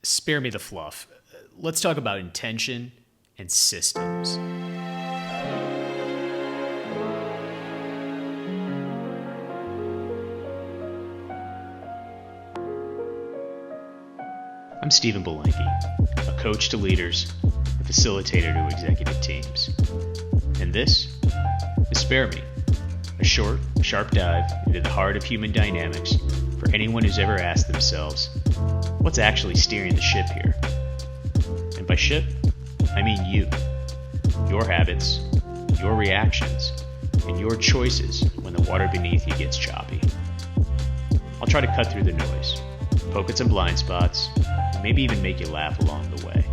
Spare me the fluff. Let's talk about intention and systems. I'm Stephen Belenke, a coach to leaders, a facilitator to executive teams. And this is Spare Me, a short, sharp dive into the heart of human dynamics for anyone who's ever asked themselves, what's actually steering the ship here? And by ship, I mean you, your habits, your reactions, and your choices when the water beneath you gets choppy. I'll try to cut through the noise, poke at some blind spots, and maybe even make you laugh along the way.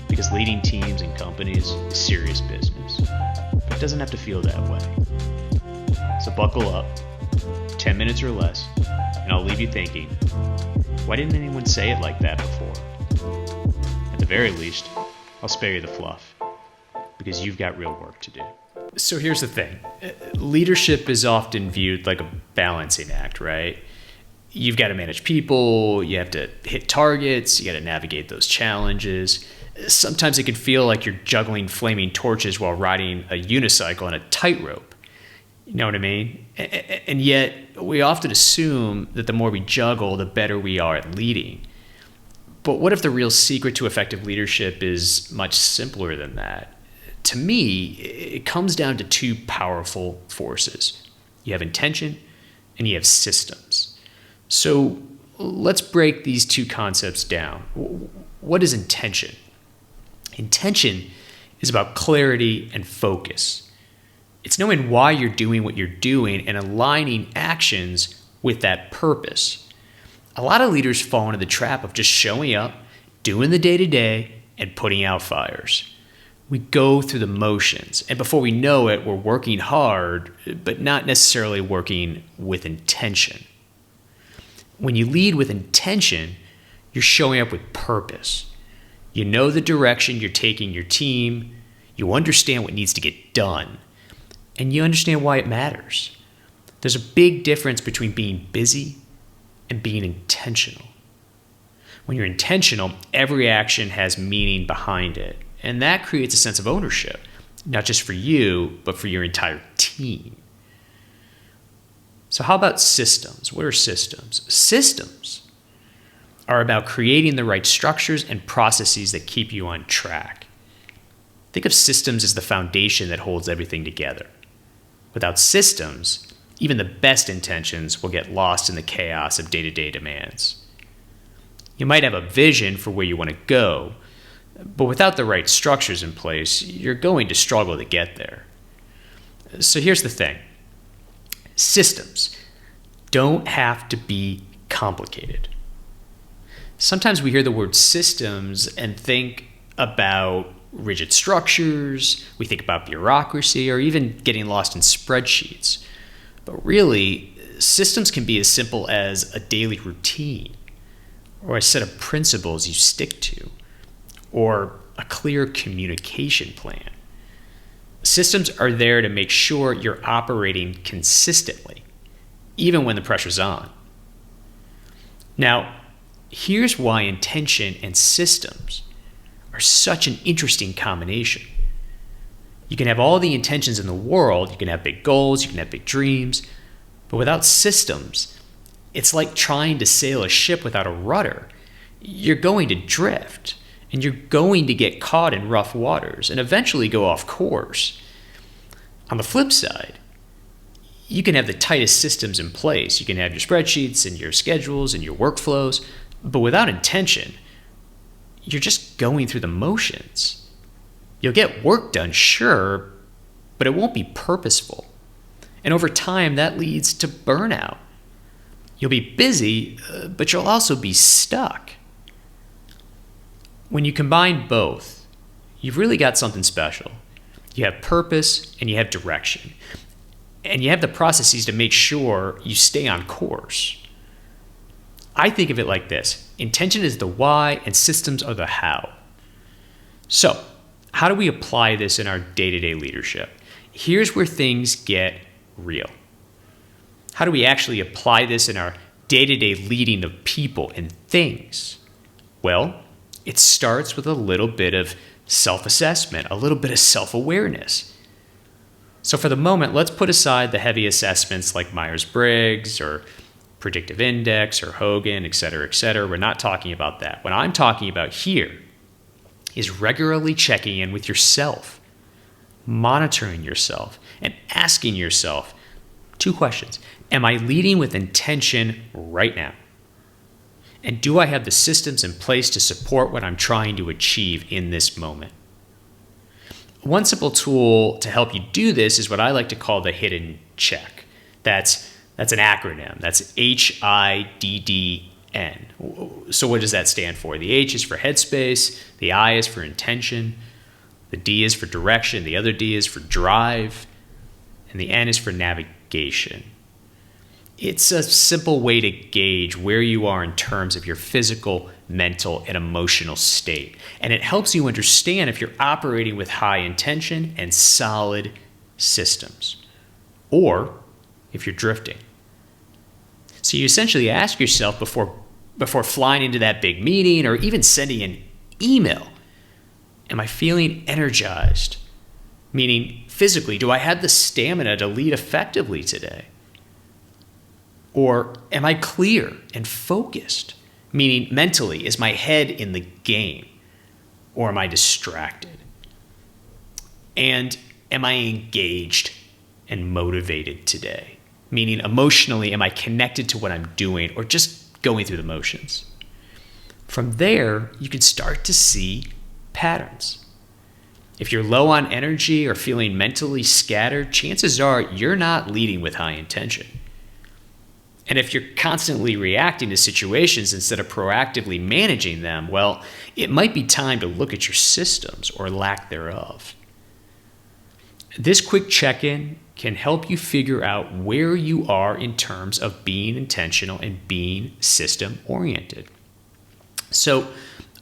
Because leading teams and companies is serious business, but it doesn't have to feel that way. So buckle up, 10 minutes or less, and I'll leave you thinking, why didn't anyone say it like that before? At the very least, I'll spare you the fluff, because you've got real work to do. So here's the thing. Leadership is often viewed like a balancing act, right? You've got to manage people, you have to hit targets, you got to navigate those challenges. Sometimes it can feel like you're juggling flaming torches while riding a unicycle on a tightrope. You know what I mean? And yet, we often assume that the more we juggle, the better we are at leading. But what if the real secret to effective leadership is much simpler than that? To me, it comes down to two powerful forces. You have intention and you have systems. So let's break these two concepts down. What is intention? Intention is about clarity and focus. It's knowing why you're doing what you're doing and aligning actions with that purpose. A lot of leaders fall into the trap of just showing up, doing the day-to-day, and putting out fires. We go through the motions, and before we know it, we're working hard, but not necessarily working with intention. When you lead with intention, you're showing up with purpose. You know the direction you're taking your team, you understand what needs to get done, and you understand why it matters. There's a big difference between being busy and being intentional. When you're intentional, every action has meaning behind it, and that creates a sense of ownership, not just for you, but for your entire team. So how about systems? What are systems? Systems are about creating the right structures and processes that keep you on track. Think of systems as the foundation that holds everything together. Without systems, even the best intentions will get lost in the chaos of day-to-day demands. You might have a vision for where you want to go, but without the right structures in place, you're going to struggle to get there. So here's the thing. Systems don't have to be complicated. Sometimes we hear the word systems and think about rigid structures, we think about bureaucracy, or even getting lost in spreadsheets. But really, systems can be as simple as a daily routine, or a set of principles you stick to, or a clear communication plan. Systems are there to make sure you're operating consistently, even when the pressure's on. Now, here's why intention and systems are such an interesting combination. You can have all the intentions in the world, you can have big goals, you can have big dreams, but without systems, it's like trying to sail a ship without a rudder. You're going to drift, and you're going to get caught in rough waters and eventually go off course. On the flip side, you can have the tightest systems in place. You can have your spreadsheets and your schedules and your workflows, but without intention, you're just going through the motions. You'll get work done, sure, but it won't be purposeful. And over time, that leads to burnout. You'll be busy, but you'll also be stuck. When you combine both, you've really got something special. You have purpose and you have direction. And you have the processes to make sure you stay on course. I think of it like this. Intention is the why and systems are the how. So, how do we apply this in our day-to-day leadership? Here's where things get real. How do we actually apply this in our day-to-day leading of people and things? Well, it starts with a little bit of self-assessment, a little bit of self-awareness. So for the moment, let's put aside the heavy assessments like Myers-Briggs or Predictive Index or Hogan, et cetera, et cetera. We're not talking about that. What I'm talking about here is regularly checking in with yourself, monitoring yourself, and asking yourself 2 questions. Am I leading with intention right now? And do I have the systems in place to support what I'm trying to achieve in this moment? One simple tool to help you do this is what I like to call the hidden check. That's an acronym. That's HIDDN. So what does that stand for? The H is for headspace, the I is for intention, the D is for direction, the other D is for drive, and the N is for navigation. It's a simple way to gauge where you are in terms of your physical, mental, and emotional state. And it helps you understand if you're operating with high intention and solid systems, or if you're drifting. So you essentially ask yourself before flying into that big meeting or even sending an email, am I feeling energized? Meaning physically, do I have the stamina to lead effectively today? Or am I clear and focused? Meaning mentally, is my head in the game? Or am I distracted? And am I engaged and motivated today? Meaning emotionally, am I connected to what I'm doing or just going through the motions? From there, you can start to see patterns. If you're low on energy or feeling mentally scattered, chances are you're not leading with high intention. And if you're constantly reacting to situations instead of proactively managing them, well, it might be time to look at your systems or lack thereof. This quick check-in can help you figure out where you are in terms of being intentional and being system-oriented. So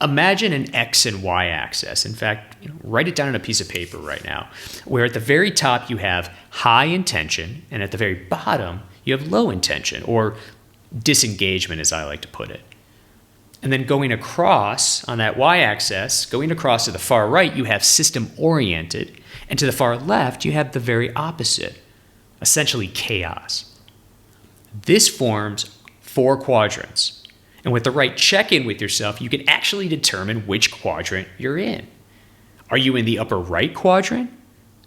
imagine an X and Y axis. In fact, write it down on a piece of paper right now, where at the very top you have high intention, and at the very bottom you have low intention, or disengagement as I like to put it. And then going across on that Y-axis, going across to the far right, you have system-oriented, and to the far left, you have the very opposite, essentially chaos. This forms 4 quadrants, and with the right check-in with yourself, you can actually determine which quadrant you're in. Are you in the upper right quadrant?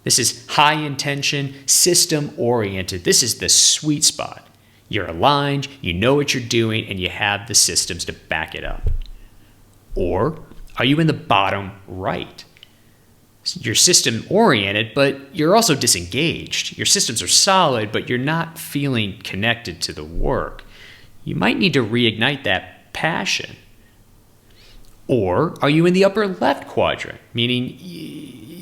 This is high intention, system-oriented. This is the sweet spot. You're aligned, you know what you're doing, and you have the systems to back it up. Or are you in the bottom right? You're system-oriented, but you're also disengaged. Your systems are solid, but you're not feeling connected to the work. You might need to reignite that passion. Or are you in the upper left quadrant, meaning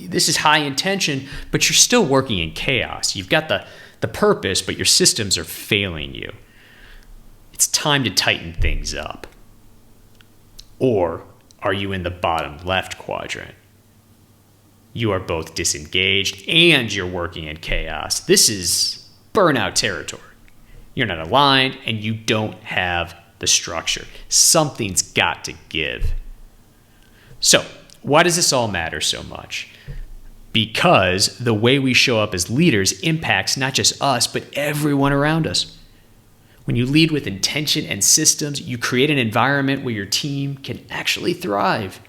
this is high intention, but you're still working in chaos. You've got the purpose, but your systems are failing you. It's time to tighten things up. Or are you in the bottom left quadrant? You are both disengaged and you're working in chaos. This is burnout territory. You're not aligned and you don't have the structure. Something's got to give. So, why does this all matter so much? Because the way we show up as leaders impacts not just us, but everyone around us. When you lead with intention and systems, you create an environment where your team can actually thrive.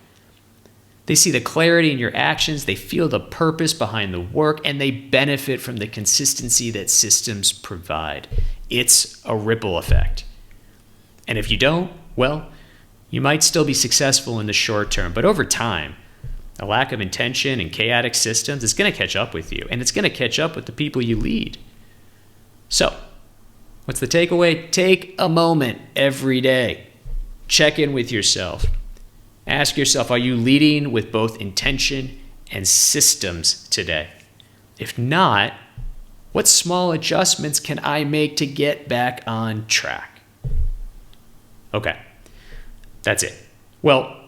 They see the clarity in your actions, they feel the purpose behind the work, and they benefit from the consistency that systems provide. It's a ripple effect. And if you don't, well, you might still be successful in the short term, but over time, a lack of intention and chaotic systems is going to catch up with you, and it's going to catch up with the people you lead. So, what's the takeaway? Take a moment every day. Check in with yourself. Ask yourself, are you leading with both intention and systems today? If not, what small adjustments can I make to get back on track? Okay, that's it. Well,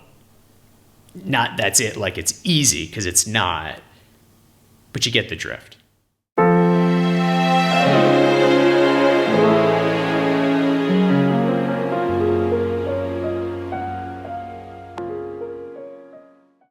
not that's it like it's easy, because it's not, but you get the drift.